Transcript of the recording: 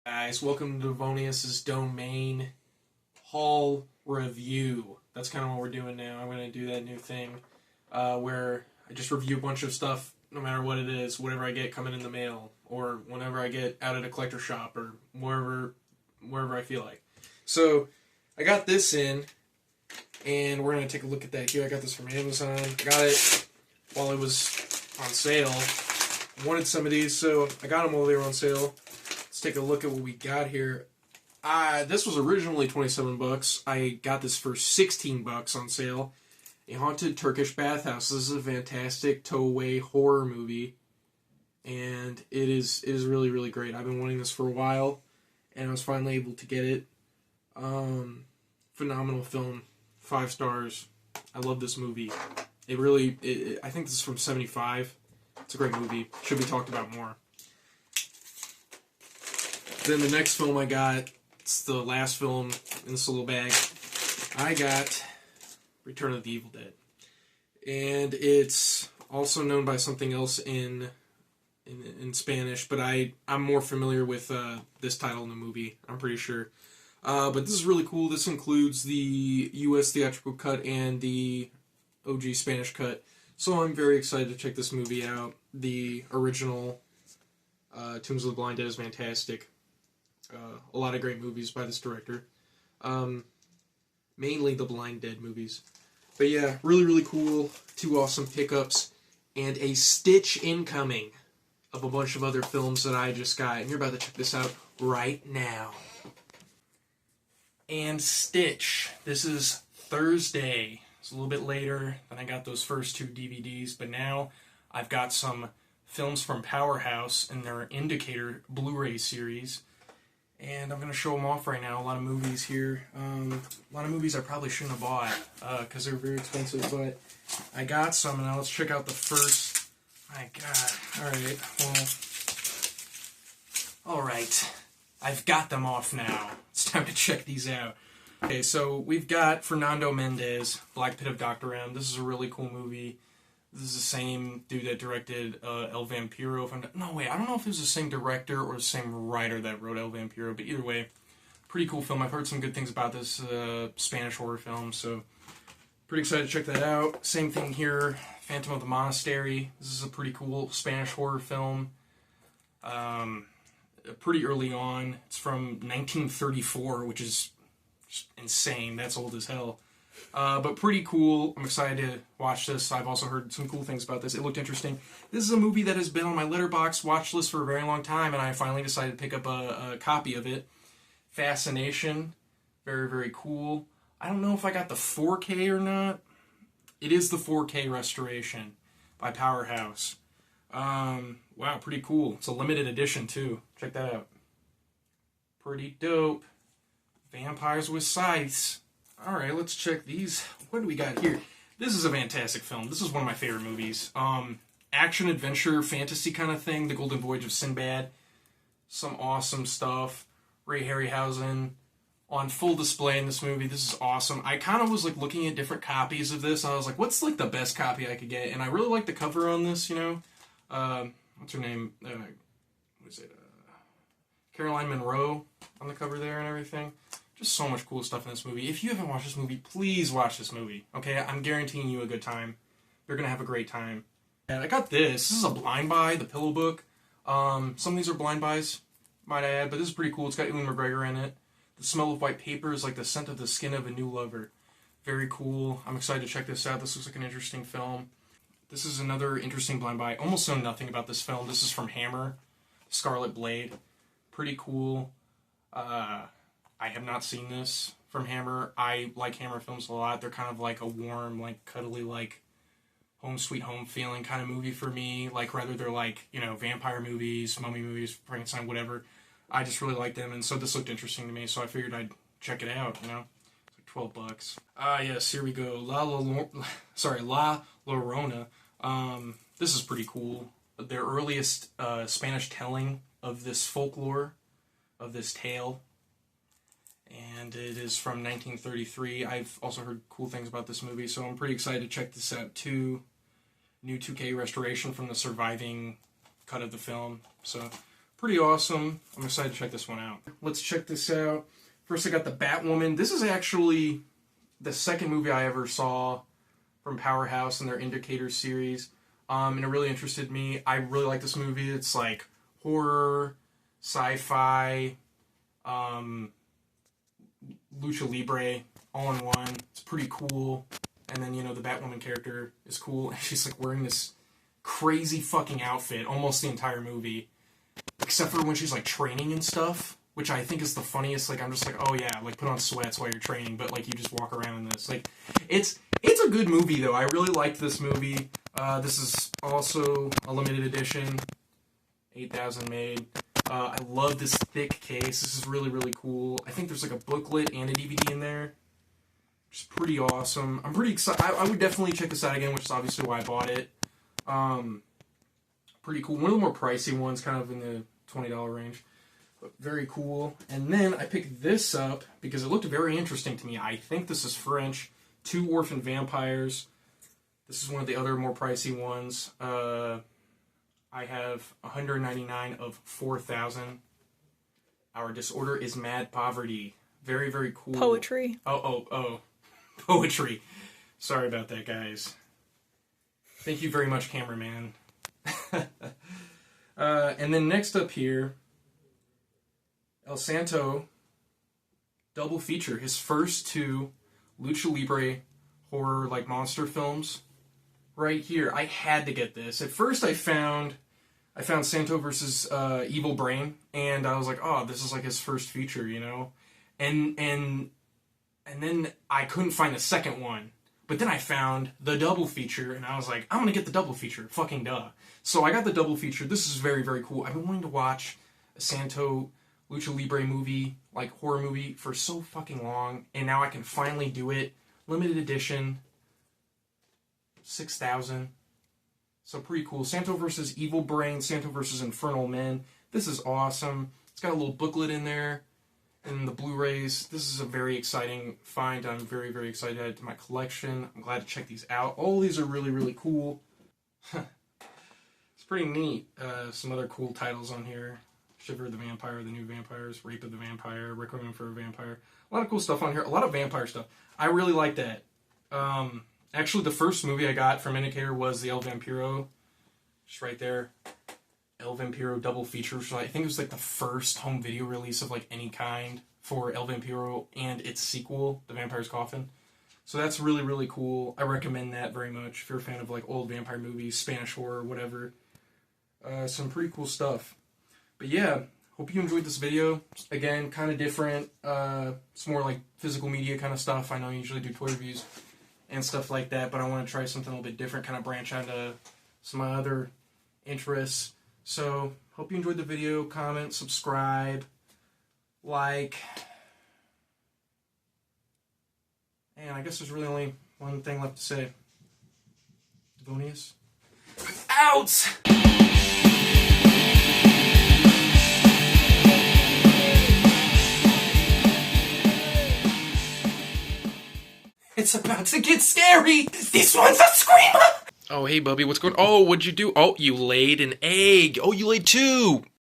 Guys, welcome to Devonius's Domain Haul Review. That's kind of what we're doing now. I'm going to do that new thing where I just review a bunch of stuff, no matter what it is, whatever I get coming in the mail, or whenever I get out at a collector shop, or wherever I feel like. So, I got this in, and we're going to take a look at that here. I got this from Amazon. I got it while it was on sale. I wanted some of these, so I got them while they were on sale. Let's take a look at what we got here. This was originally $27. I got this for $16 on sale. A Haunted Turkish Bathhouse. This is a fantastic Toei horror movie, and it is really, really great. I've been wanting this for a while, and I was finally able to get it. Phenomenal film. 5 stars. I love this movie. I think this is from '75. It's a great movie. Should be talked about more. Then the next film I got, it's the last film in this little bag. I got Return of the Evil Dead. And it's also known by something else in Spanish, but I'm more familiar with this title in the movie, I'm pretty sure. But this is really cool. This includes the US theatrical cut and the OG Spanish cut. So I'm very excited to check this movie out. The original Tombs of the Blind Dead is fantastic. A lot of great movies by this director. Mainly the Blind Dead movies. But yeah, really, really cool. 2 awesome pickups. And a stitch incoming of a bunch of other films that I just got. And you're about to check this out right now. And Stitch. This is Thursday. It's a little bit later than I got those first 2 DVDs. But now I've got some films from Powerhouse in their Indicator Blu-ray series. And I'm going to show them off right now. A lot of movies here. A lot of movies I probably shouldn't have bought because they're very expensive. But I got some. And now let's check out the first. My God. Alright. I've got them off now. It's time to check these out. Okay, so we've got Fernando Mendez, Black Pit of Dr. M. This is a really cool movie. This is the same dude that directed El Vampiro. I don't know if it was the same director or the same writer that wrote El Vampiro, but either way, pretty cool film. I've heard some good things about this Spanish horror film, so pretty excited to check that out. Same thing here, Phantom of the Monastery. This is a pretty cool Spanish horror film. Pretty early on. It's from 1934, which is just insane. That's old as hell. But pretty cool. I'm excited to watch this. I've also heard some cool things about this. It looked interesting. This is a movie that has been on my Letterboxd watch list for a very long time, and I finally decided to pick up a copy of it. Fascination. Very, very cool. I don't know if I got the 4K or not. It is the 4K restoration by Powerhouse. Wow, pretty cool. It's a limited edition, too. Check that out. Pretty dope. Vampires with Scythes. Alright, let's check these. What do we got here? This is a fantastic film. This is one of my favorite movies. Action, adventure, fantasy kind of thing. The Golden Voyage of Sinbad. Some awesome stuff. Ray Harryhausen on full display in this movie. This is awesome. I kind of was looking at different copies of this. I was like, what's the best copy I could get? And I really like the cover on this, you know. What's her name? What is it? Caroline Munro on the cover there and everything. Just so much cool stuff in this movie. If you haven't watched this movie, please watch this movie. Okay, I'm guaranteeing you a good time. You're gonna have a great time. And I got this. This is a blind buy, the Pillow Book. Some of these are blind buys, might I add, but this is pretty cool. It's got Ewan McGregor in it. The smell of white paper is like the scent of the skin of a new lover. Very cool. I'm excited to check this out. This looks like an interesting film. This is another interesting blind buy. Almost know nothing about this film. This is from Hammer, Scarlet Blade. Pretty cool. I have not seen this from Hammer. I like Hammer films a lot. They're kind of like a warm, cuddly, home sweet home feeling kind of movie for me. Rather they're vampire movies, mummy movies, Frankenstein, whatever. I just really like them, and so this looked interesting to me, so I figured I'd check it out, you know. It's like $12. Yes, here we go. La Llorona. This is pretty cool. Their earliest Spanish telling of this folklore, of this tale. And it is from 1933. I've also heard cool things about this movie, so I'm pretty excited to check this out too. New 2K restoration from the surviving cut of the film. So Pretty awesome. I'm excited to check this one out. Let's check this out. First, I got the Batwoman. This is actually the second movie I ever saw from Powerhouse in their Indicator series. And it really interested me. I really like this movie. It's like horror, sci-fi, lucha libre, all in one. It's pretty cool. And then, you know, the Batwoman character is cool. She's like wearing this crazy fucking outfit almost the entire movie. Except for when she's like training and stuff, which I think is the funniest. Like, I'm just like, oh yeah, like put on sweats while you're training, but like you just walk around in this. Like, it's a good movie though. I really liked this movie. This is also a limited edition, 8,000 made. I love this thick case. This is really, really cool. I think there's like a booklet and a DVD in there, which is pretty awesome. I'm pretty excited. I would definitely check this out again, which is obviously why I bought it. Pretty cool. One of the more pricey ones, kind of in the $20 range. But very cool. And then I picked this up because it looked very interesting to me. I think this is French. 2 Orphan Vampires. This is one of the other more pricey ones. I have 199 of 4,000. Our disorder is mad poverty. Very, very cool. Poetry. Oh. Poetry. Sorry about that, guys. Thank you very much, cameraman. And then next up here, El Santo double feature. His first 2 lucha libre horror like monster films. Right here, I had to get this. At first, I found Santo versus Evil Brain, and I was like, oh, this is like his first feature, you know. And then I couldn't find the second one. But then I found the double feature, and I was like, I'm going to get the double feature. Fucking duh. So I got the double feature. This is very, very cool. I've been wanting to watch a Santo Lucha Libre movie, like horror movie, for so fucking long. And now I can finally do it. Limited edition. 6,000. So pretty cool. Santo versus Evil Brain. Santo versus Infernal Men. This is awesome. It's got a little booklet in there. And the Blu-rays. This is a very exciting find. I'm very, very excited to add to my collection. I'm glad to check these out. All these are really, really cool. It's pretty neat. Some other cool titles on here. Shiver the Vampire, The New Vampires, Rape of the Vampire, Requiem for a Vampire. A lot of cool stuff on here. A lot of vampire stuff. I really like that. Actually, the first movie I got from Indicator was the El Vampiro. Just right there. El Vampiro double feature, which I think it was like the first home video release of like any kind for El Vampiro and its sequel, The Vampire's Coffin. So that's really, really cool. I recommend that very much if you're a fan of like old vampire movies, Spanish horror, whatever. Some pretty cool stuff. But yeah, hope you enjoyed this video. Again, kind of different. It's more like physical media kind of stuff. I know I usually do toy reviews and stuff like that, but I want to try something a little bit different, kind of branch out into some of my other interests. So, hope you enjoyed the video. Comment, subscribe, like. And I guess there's really only one thing left to say. Devonius. Out! It's about to get scary! This one's a screamer! Oh, hey, Bubby, what's going on? Oh, what'd you do? Oh, you laid an egg. Oh, you laid 2.